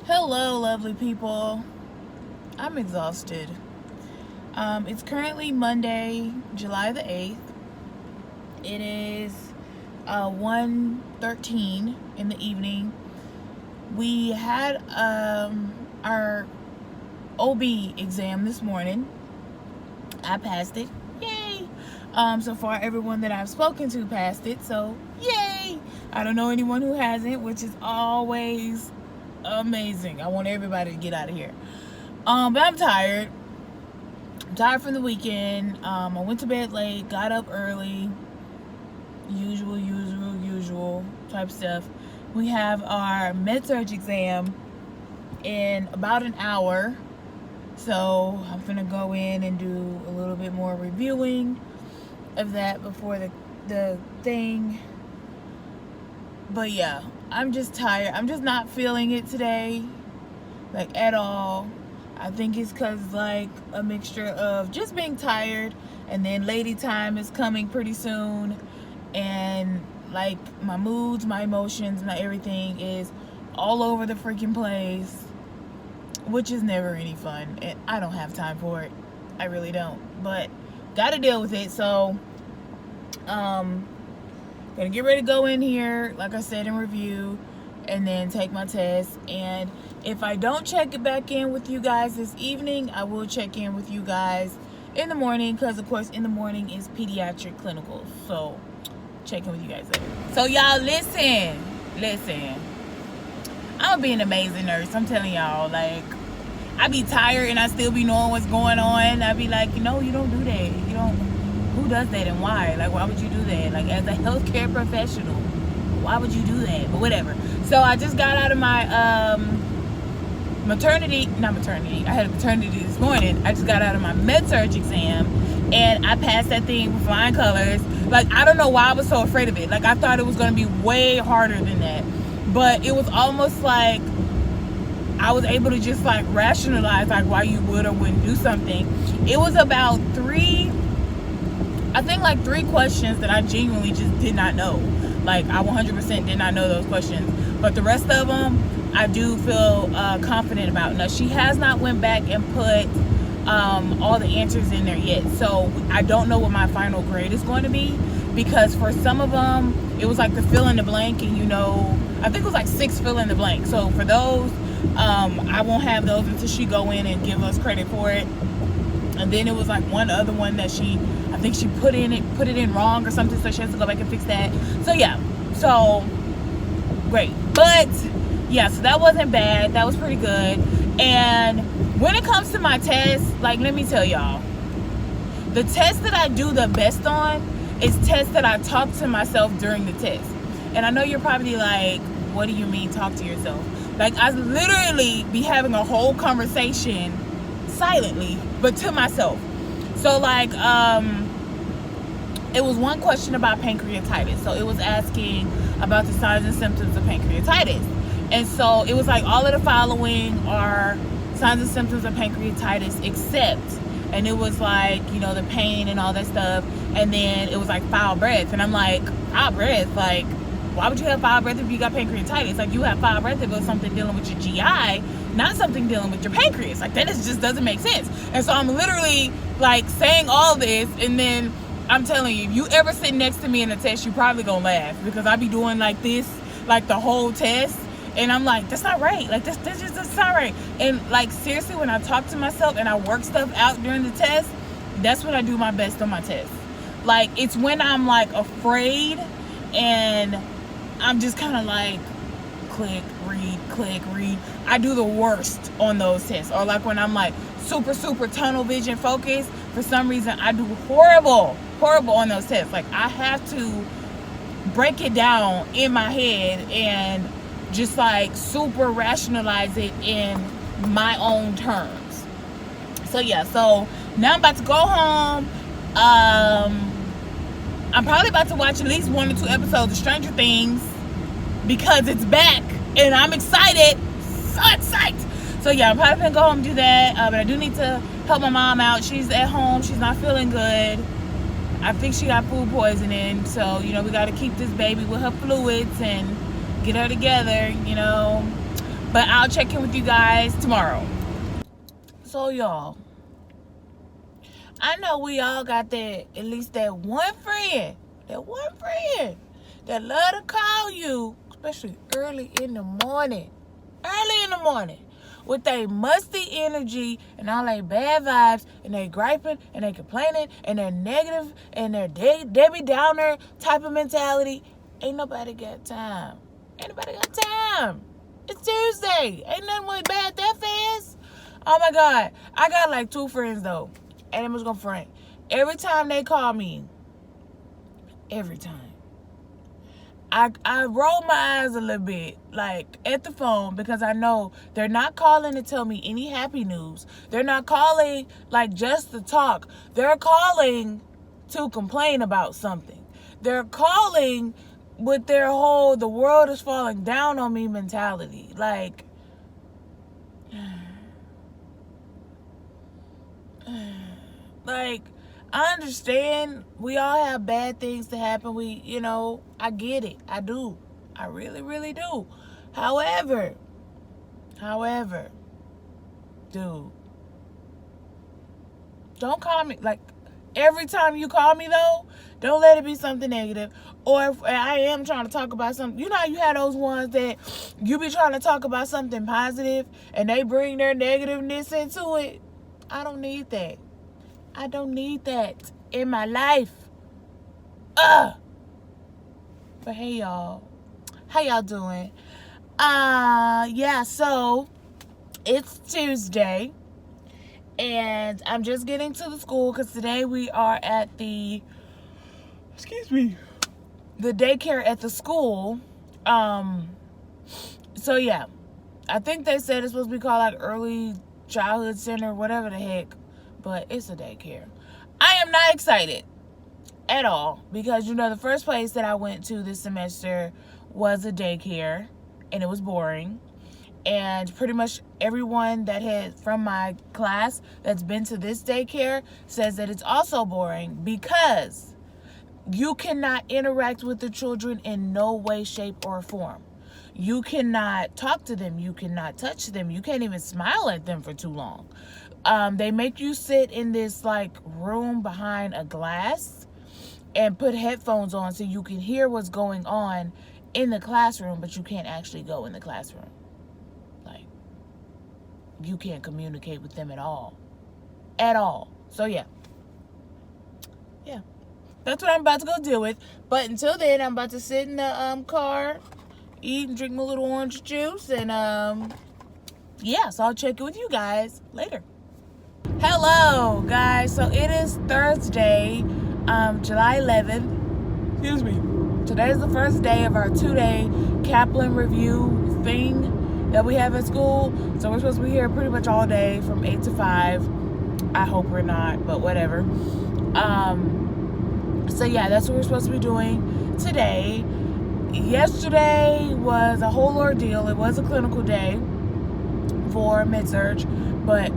Hello, lovely people. I'm exhausted. It's currently Monday, July the 8th. It is 1:13 in the evening. We had our OB exam this morning. I passed it. Yay! So far, everyone that I've spoken to passed it. So, yay! I don't know anyone who hasn't, which is always amazing. I want everybody to get out of here. But I'm tired. I'm tired from the weekend. I went to bed late, got up early. Usual type stuff. We have our med-surg exam in about an hour. So I'm gonna go in and do a little bit more reviewing of that before the thing. But yeah, I'm just tired. I'm just not feeling it today, like at all. I think it's because like a mixture of just being tired, and then lady time is coming pretty soon, and like my moods, my emotions, my everything is all over the freaking place, which is never any fun, and I don't have time for it. I really don't, but gotta deal with it. So gonna get ready to go in here, like I said, and review, and then take my test. And if I don't check it back in with you guys this evening, I will check in with you guys in the morning, because of course in the morning is pediatric clinicals. So check in with you guys later. So y'all, listen, I'll be an amazing nurse. I'm telling y'all, like, I be tired and I still be knowing what's going on. I be like, you don't do that. You don't. Who does that and why? Like, why would you do that? Like, as a healthcare professional, why would you do that? But whatever. So I just got out of my maternity. I had a maternity this morning. I just got out of my med-surg exam, and I passed that thing with flying colors. Like, I don't know why I was so afraid of it. Like, I thought it was going to be way harder than that. But it was almost like I was able to just like rationalize like why you would or wouldn't do something. It was about three questions that I genuinely just did not know. Like, I 100% did not know those questions. But the rest of them, I do feel confident about. Now, she has not went back and put all the answers in there yet. So I don't know what my final grade is going to be, because for some of them, it was like the fill in the blank, and I think it was like 6 fill in the blank. So for those, I won't have those until she go in and give us credit for it. And then it was like one other one that I think she put it in wrong or something, so she has to go back and fix that. So yeah, so great. But yeah, so that wasn't bad. That was pretty good. And when it comes to my test, like, let me tell y'all, the test that I do the best on is tests that I talk to myself during the test. And I know you're probably like, what do you mean talk to yourself? Like, I literally be having a whole conversation silently, but to myself. So like, it was one question about pancreatitis. So it was asking about the signs and symptoms of pancreatitis. And so it was like, all of the following are signs and symptoms of pancreatitis except, and it was like, the pain and all that stuff. And then it was like foul breath. And I'm like, foul breath? Like, why would you have foul breath if you got pancreatitis? Like, you have foul breath if it was something dealing with your GI, not something dealing with your pancreas. Like, that just doesn't make sense. And so I'm literally like saying all this, and then I'm telling you, if you ever sit next to me in a test, you probably gonna laugh, because I be doing like this, like the whole test, and I'm like, that's not right. Like, that's not right. And like, seriously, when I talk to myself and I work stuff out during the test, that's when I do my best on my test. Like, it's when I'm like afraid and I'm just kind of like click, read. I do the worst on those tests. Or like when I'm like super tunnel vision focused, for some reason I do horrible on those tests. Like, I have to break it down in my head and just like super rationalize it in my own terms. So yeah, so now I'm about to go home. I'm probably about to watch at least 1 or 2 episodes of Stranger Things, because it's back and I'm excited. So excited. So yeah, I'm probably gonna go home and do that. But I do need to help my mom out. She's at home. She's not feeling good. I think she got food poisoning. So, we got to keep this baby with her fluids and get her together, But I'll check in with you guys tomorrow. So y'all, I know we all got that, at least that one friend that love to call you, especially early in the morning, with their musty energy and all their bad vibes, and they griping and they complaining and they're negative and they're Debbie Downer type of mentality. Ain't nobody got time. It's Tuesday. Ain't nothing went bad that fast. Oh my God. I got like 2 friends though. And I'm just gonna front. Every time they call me, I roll my eyes a little bit, like, at the phone, because I know they're not calling to tell me any happy news. They're not calling, like, just to talk. They're calling to complain about something. They're calling with their whole, the world is falling down on me mentality. Like, I understand we all have bad things to happen. I get it. I do. I really, really do. However, dude, don't call me. Like, every time you call me, though, don't let it be something negative. Or if I am trying to talk about something, you know how you have those ones that you be trying to talk about something positive and they bring their negativeness into it? I don't need that. I don't need that in my life. But hey, y'all. How y'all doing? Yeah, so it's Tuesday. And I'm just getting to the school because today we are at the daycare at the school. So yeah. I think they said it's supposed to be called like early childhood center, whatever the heck. But it's a daycare. I am not excited at all because, the first place that I went to this semester was a daycare and it was boring. And pretty much everyone that had from my class that's been to this daycare says that it's also boring because you cannot interact with the children in no way, shape, or form. You cannot talk to them. You cannot touch them. You can't even smile at them for too long. They make you sit in this like room behind a glass and put headphones on so you can hear what's going on in the classroom, but you can't actually go in the classroom. Like, you can't communicate with them at all. So yeah, that's what I'm about to go deal with. But until then, I'm about to sit in the car, eat and drink my little orange juice, and so I'll check in with you guys later. Hello, guys. So it is Thursday, July 11th. Excuse me. Today is the first day of our 2-day Kaplan review thing that we have at school. So we're supposed to be here pretty much all day from 8 to 5. I hope we're not, but whatever. So yeah, that's what we're supposed to be doing today. Yesterday was a whole ordeal. It was a clinical day for med-surg, but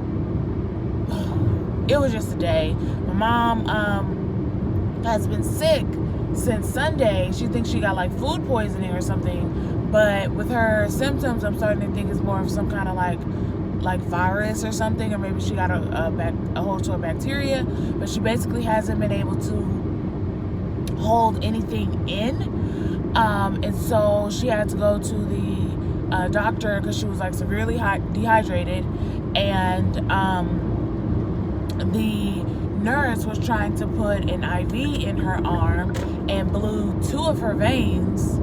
it was just a day. My mom has been sick since Sunday. She thinks she got like food poisoning or something, but with her symptoms, I'm starting to think it's more of some kind of like virus or something, or maybe she got a hold to a bacteria. But she basically hasn't been able to hold anything in, and so she had to go to the doctor because she was like severely dehydrated, and the nurse was trying to put an IV in her arm and blew 2 of her veins.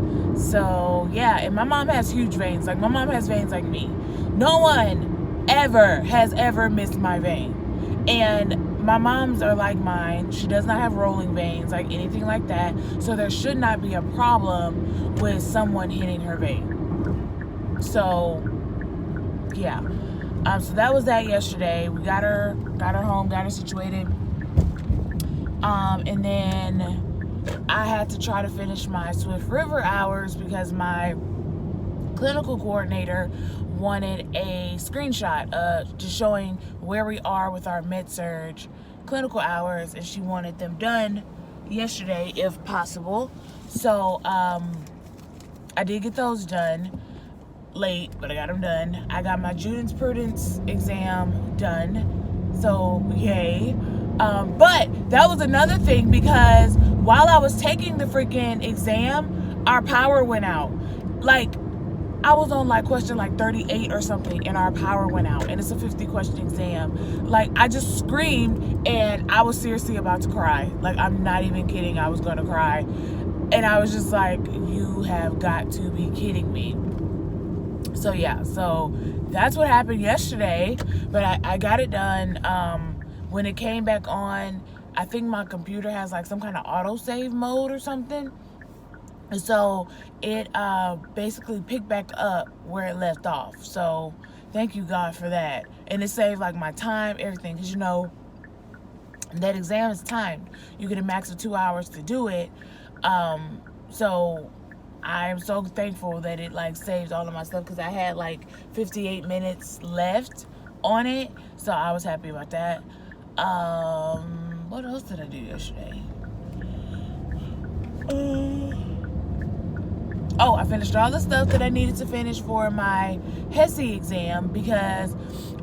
So yeah, and my mom has huge veins. Like, my mom has veins like me. No one has ever missed my vein. And my mom's are like mine. She does not have rolling veins, like anything like that. So there should not be a problem with someone hitting her vein. So yeah. So that was that yesterday. We got her home, got her situated. And then I had to try to finish my Swift River hours because my clinical coordinator wanted a screenshot just showing where we are with our med-surg clinical hours, and she wanted them done yesterday if possible. So I did get those done. late, but I got them done. I got my jurisprudence exam done, so yay. But that was another thing, because while I was taking the freaking exam, our power went out. Like, I was on like question like 38 or something, and our power went out, and it's a 50 question exam. Like, I just screamed, and I was seriously about to cry. Like, I'm not even kidding, I was gonna cry. And I was just like, you have got to be kidding me. So yeah, so that's what happened yesterday, but I got it done. When it came back on, I think my computer has like some kind of autosave mode or something. And so it basically picked back up where it left off. So thank you, God, for that. And it saved like my time, everything. Because, you know, that exam is timed. You get a max of 2 hours to do it. So I am so thankful that it like saves all of my stuff, because I had like 58 minutes left on it. So I was happy about that. What else did I do yesterday? Oh, I finished all the stuff that I needed to finish for my HESI exam, because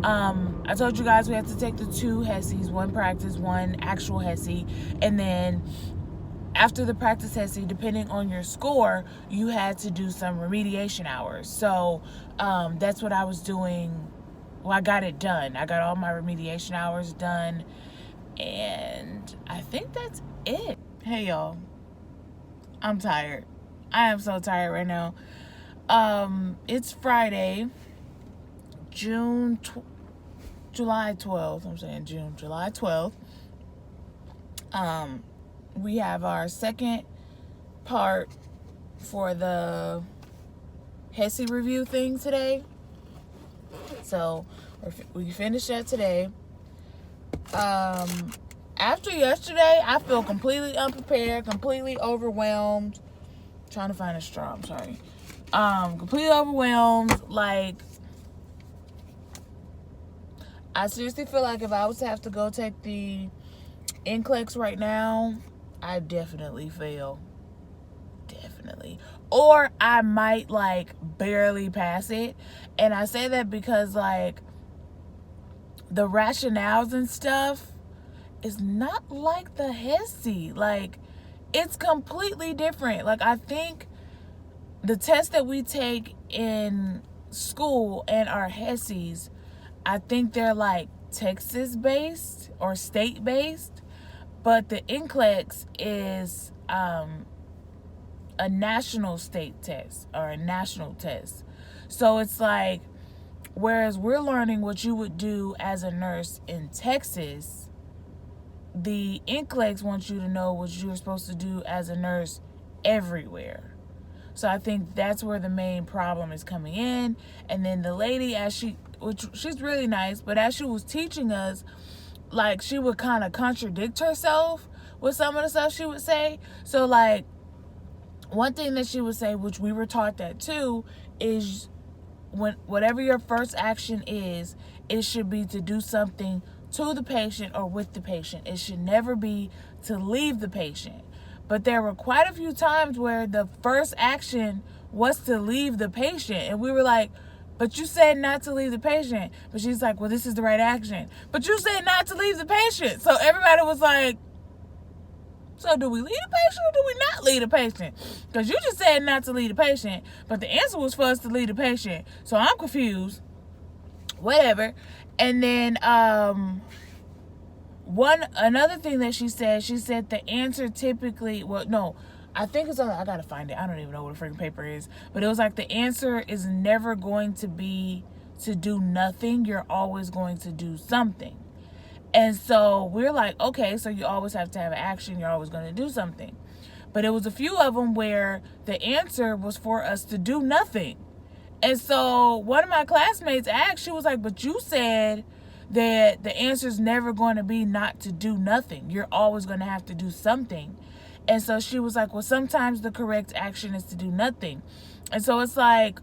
I told you guys we had to take the 2 HESIs, one practice, one actual HESI, and then after the practice HESI, depending on your score, you had to do some remediation hours. So that's what I was doing. Well, I got it done. I got all my remediation hours done, and I think that's it. Hey, y'all. I'm tired. I am so tired right now. It's Friday, July 12th. I'm saying June, July 12th. We have our second part for the HESI review thing today. So we finished that today. After yesterday, I feel completely unprepared, completely overwhelmed. Trying to find a straw, I'm sorry. Completely overwhelmed. Like, I seriously feel like if I was to have to go take the NCLEX right now, I definitely fail. Definitely. Or I might like barely pass it. And I say that because like the rationales and stuff is not like the HESI. Like, it's completely different. Like, I think the tests that we take in school and our HESIs, I think they're like Texas based or state based, but the NCLEX is a national state test or a national test. So it's like, whereas we're learning what you would do as a nurse in Texas, the NCLEX wants you to know what you're supposed to do as a nurse everywhere. So I think that's where the main problem is coming in. And then the lady, she's really nice, but as she was teaching us, like, she would kind of contradict herself with some of the stuff she would say. So like, one thing that she would say, which we were taught that too, is whatever your first action is, it should be to do something to the patient or with the patient. It should never be to leave the patient. But there were quite a few times where the first action was to leave the patient. And we were like, but you said not to leave the patient. But she's like, well, this is the right action. But you said not to leave the patient. So everybody was like, so do we leave the patient or do we not leave the patient? Because you just said not to leave the patient, but the answer was for us to leave the patient. So I'm confused. Whatever. And then another thing that she said the answer typically, well, no, I think it's on, I gotta find it. I don't even know what a freaking paper is. But it was like, the answer is never going to be to do nothing. You're always going to do something. And so we're like, okay, so you always have to have an action. You're always going to do something. But it was a few of them where the answer was for us to do nothing. And so one of my classmates asked, she was like, but you said that the answer is never going to be not to do nothing. You're always going to have to do something. And so she was like, well, sometimes the correct action is to do nothing. And so it's like,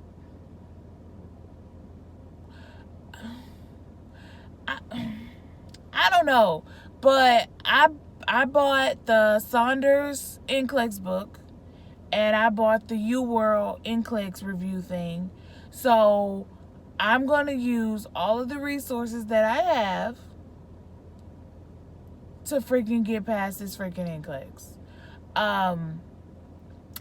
I don't know, but I bought the Saunders NCLEX book, and I bought the UWorld NCLEX review thing, So I'm going to use all of the resources that I have to freaking get past this freaking NCLEX.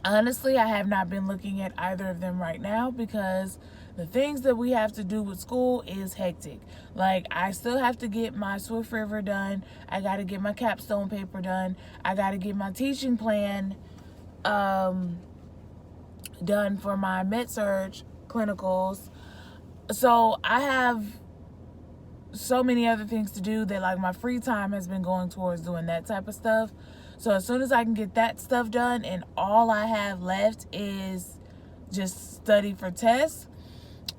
Honestly, I have not been looking at either of them right now because the things that we have to do with school is hectic. Like, I still have to get my Swift River done. I got to get my capstone paper done. I got to get my teaching plan done for my med-surg clinicals. So I have so many other things to do that, like, my free time has been going towards doing that type of stuff. So as soon as I can get that stuff done and all I have left is just study for tests,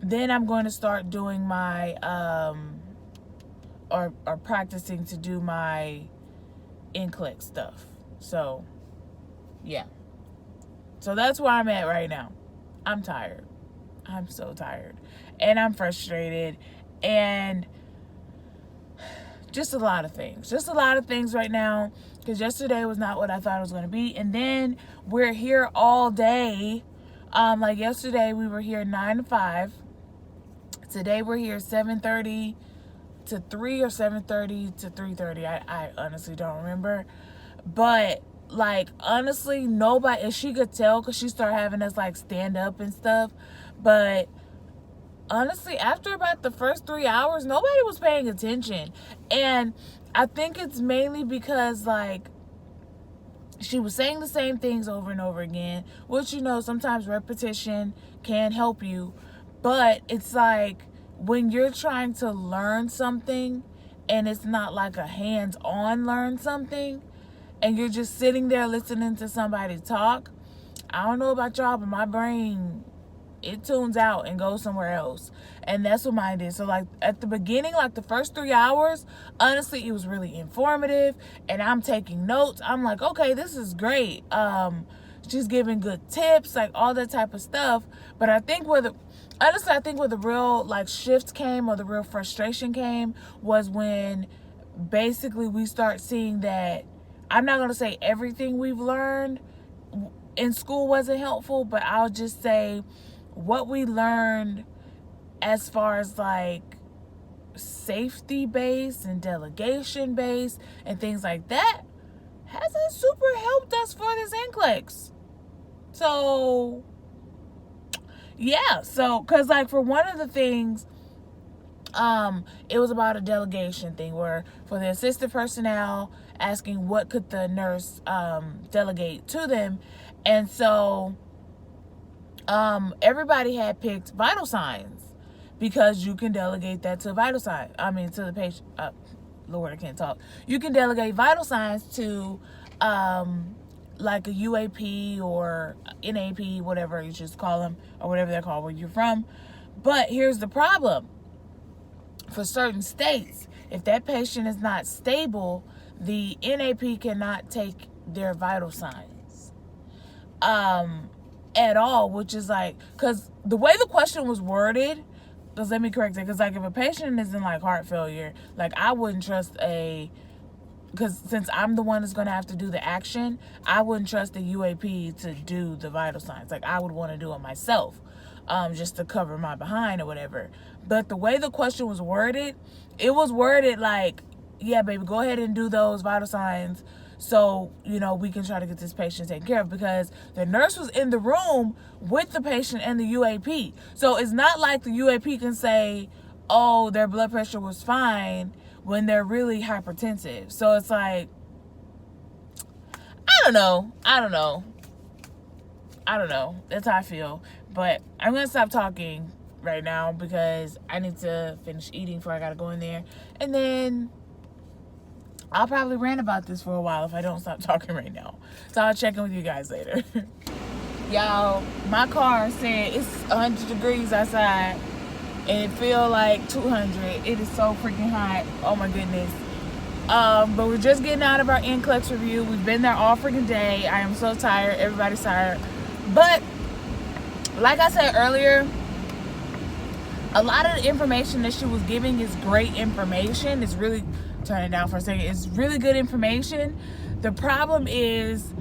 then I'm going to start doing my or practicing to do my NCLEX stuff. So yeah, so that's where I'm at right now. I'm tired. I'm so tired, and I'm frustrated, and just a lot of things right now, because yesterday was not what I thought it was going to be. And then we're here all day. Like yesterday we were here 9 to 5. Today we're here 7:30 to 3 or 7:30 to 3:30. I honestly don't remember. But like, honestly, nobody, and she could tell because she started having us like stand up and stuff. But honestly, after about the first 3 hours, nobody was paying attention. And I think it's mainly because, like, she was saying the same things over and over again, which, you know, sometimes repetition can help you. But it's like, when you're trying to learn something and it's not like a hands-on learn something, and you're just sitting there listening to somebody talk, I don't know about y'all, but my brain, it tunes out and goes somewhere else. And that's what mine did. So like at the beginning, like the first 3 hours, honestly, it was really informative, and I'm taking notes. I'm like, okay, this is great. She's giving good tips, like all that type of stuff. But I think where the real like shift came, or the real frustration came, was when basically we start seeing that, I'm not going to say everything we've learned in school wasn't helpful, but I'll just say what we learned as far as like safety based and delegation based and things like that hasn't super helped us for this NCLEX. So yeah, so because like for one of the things, it was about a delegation thing where for the assistant personnel asking what could the nurse delegate to them. And so everybody had picked vital signs because you can delegate that to vital signs. I mean, to the patient. Lord, I can't talk. You can delegate vital signs to like a UAP or NAP, whatever you just call them, or whatever they're called where you're from. But here's the problem. For certain states, if that patient is not stable, the NAP cannot take their vital signs at all, which is like, because the way the question was worded, because let me correct it, because like if a patient is in like heart failure, like I wouldn't trust because since I'm the one that's going to have to do the action, I wouldn't trust the UAP to do the vital signs. Like I would want to do it myself, just to cover my behind or whatever. But the way the question was worded, it was worded like, yeah, baby, go ahead and do those vital signs so, you know, we can try to get this patient taken care of, because the nurse was in the room with the patient and the UAP. So it's not like the UAP can say, oh, their blood pressure was fine when they're really hypertensive. So it's like, I don't know. That's how I feel. But I'm going to stop talking right now because I need to finish eating before I got to go in there. And then I'll probably rant about this for a while if I don't stop talking right now. So I'll check in with you guys later. Y'all, my car said it's 100 degrees outside and it feel like 200. It is so freaking hot. Oh my goodness. But we're just getting out of our NCLEX review. We've been there all freaking day. I am so tired. Everybody's tired. But like I said earlier, a lot of the information that she was giving is great information. It's really, turn it down for a second. It's really good information. The problem is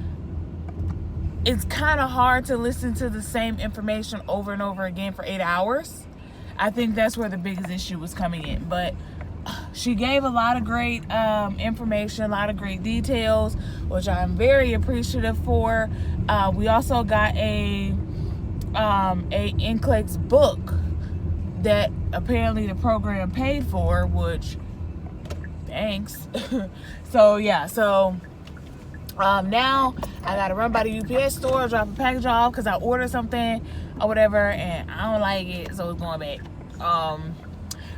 it's kind of hard to listen to the same information over and over again for 8 hours. I think that's where the biggest issue was coming in. But she gave a lot of great information, a lot of great details, which I'm very appreciative for. We also got a NCLEX book that apparently the program paid for, which thanks. So yeah, now I gotta run by the UPS store, drop a package off because I ordered something or whatever and I don't like it, so it's going back.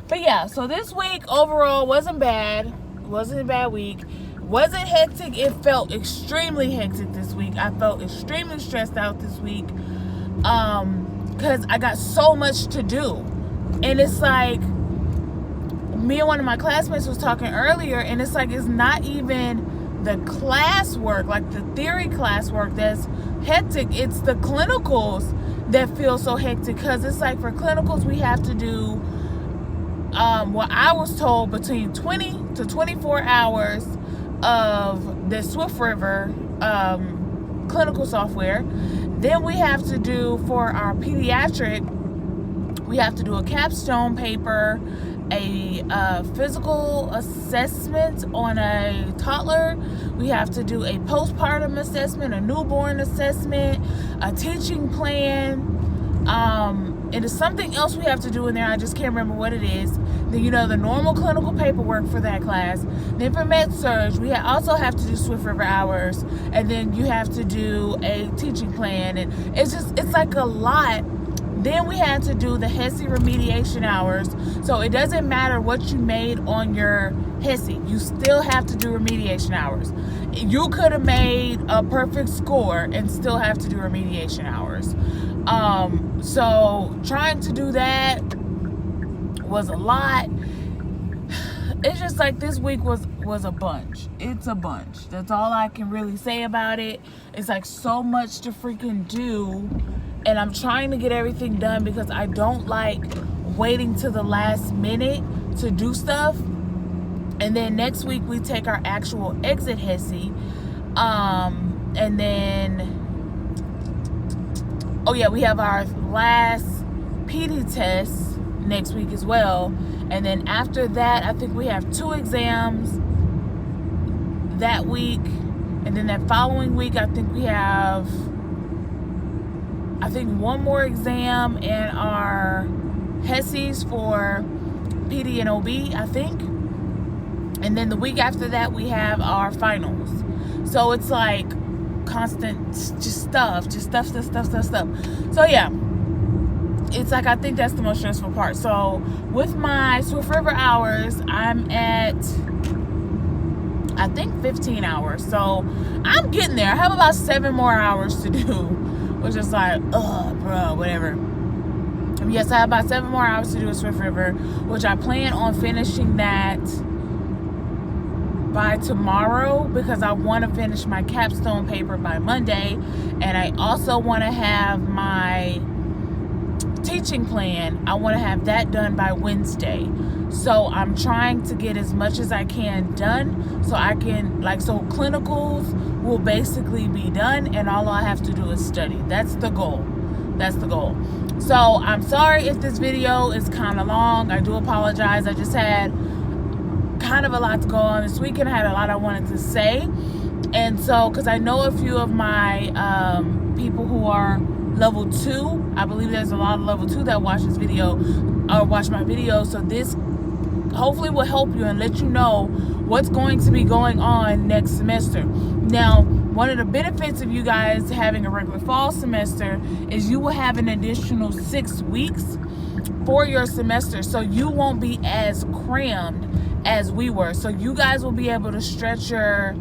But yeah, so this week overall wasn't bad. It wasn't a bad week. Wasn't hectic. It felt extremely hectic this week. I felt extremely stressed out this week because I got so much to do. And it's like, me and one of my classmates was talking earlier, and it's like, it's not even the classwork, like the theory classwork, that's hectic. It's the clinicals that feel so hectic, because it's like, for clinicals we have to do what I was told, between 20 to 24 hours of the Swift River clinical software. Then we have to do, for our pediatric, we have to do a capstone paper, a physical assessment on a toddler. We have to do a postpartum assessment, a newborn assessment, a teaching plan. And there's something else we have to do in there. I just can't remember what it is. Then, the normal clinical paperwork for that class. Then for med-surg, we also have to do Swift River hours. And then you have to do a teaching plan. And it's like a lot. Then we had to do the HESI remediation hours. So it doesn't matter what you made on your HESI. You still have to do remediation hours. You could have made a perfect score and still have to do remediation hours. So trying to do that was a lot. It's just like, this week was a bunch. It's a bunch. That's all I can really say about it. It's like so much to freaking do. And I'm trying to get everything done because I don't like waiting to the last minute to do stuff. And then next week we take our actual exit HESI. And then, oh yeah, we have our last PD test next week as well. And then after that, I think we have 2 exams that week. And then that following week, I think we have, one more exam in our HESIs for PD and OB, I think. And then the week after that, we have our finals. So it's like constant stuff. So yeah, it's like, I think that's the most stressful part. So with my Swift River hours, I'm at, I think, 15 hours. So I'm getting there. I have about 7 more hours to do, which is like, bro, whatever. Yes, I have about 7 more hours to do a Swift River, which I plan on finishing that by tomorrow, because I want to finish my capstone paper by Monday. And I also want to have my teaching plan, I want to have that done by Wednesday. So I'm trying to get as much as I can done, so I can, so clinicals will basically be done and all I have to do is study. That's the goal. So I'm sorry if this video is kind of long. I do apologize. I just had kind of a lot to go on this weekend. I had a lot I wanted to say. And so, because I know a few of my people who are level 2, I believe there's a lot of level 2 that watch this video or watch my video. So this hopefully will help you and let you know what's going to be going on next semester. Now, one of the benefits of you guys having a regular fall semester is you will have an additional 6 weeks for your semester. So you won't be as crammed as we were. So you guys will be able to stretch your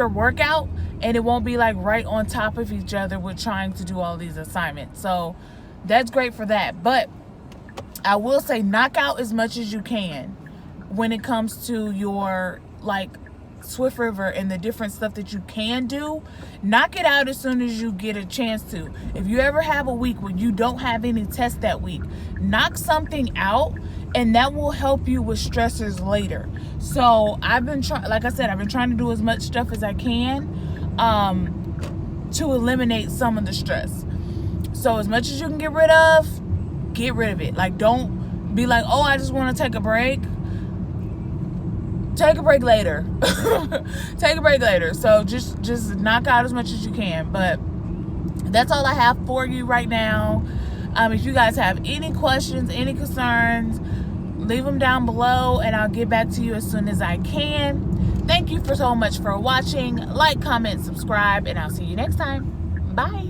workout, and it won't be like right on top of each other with trying to do all these assignments. So that's great for that. But I will say, knock out as much as you can when it comes to your Swift River and the different stuff that you can do. Knock it out as soon as you get a chance to. If you ever have a week when you don't have any tests that week, knock something out, and that will help you with stressors later. So I've been trying, like I said, I've been trying to do as much stuff as I can. to eliminate some of the stress. So as much as you can get rid of it. Like, don't be like, oh, I just want to take a break. Take a break later. Take a break later. So just knock out as much as you can. But that's all I have for you right now. If you guys have any questions, any concerns, leave them down below and I'll get back to you as soon as I can. Thank you so much for watching. Like, comment, subscribe, and I'll see you next time. Bye.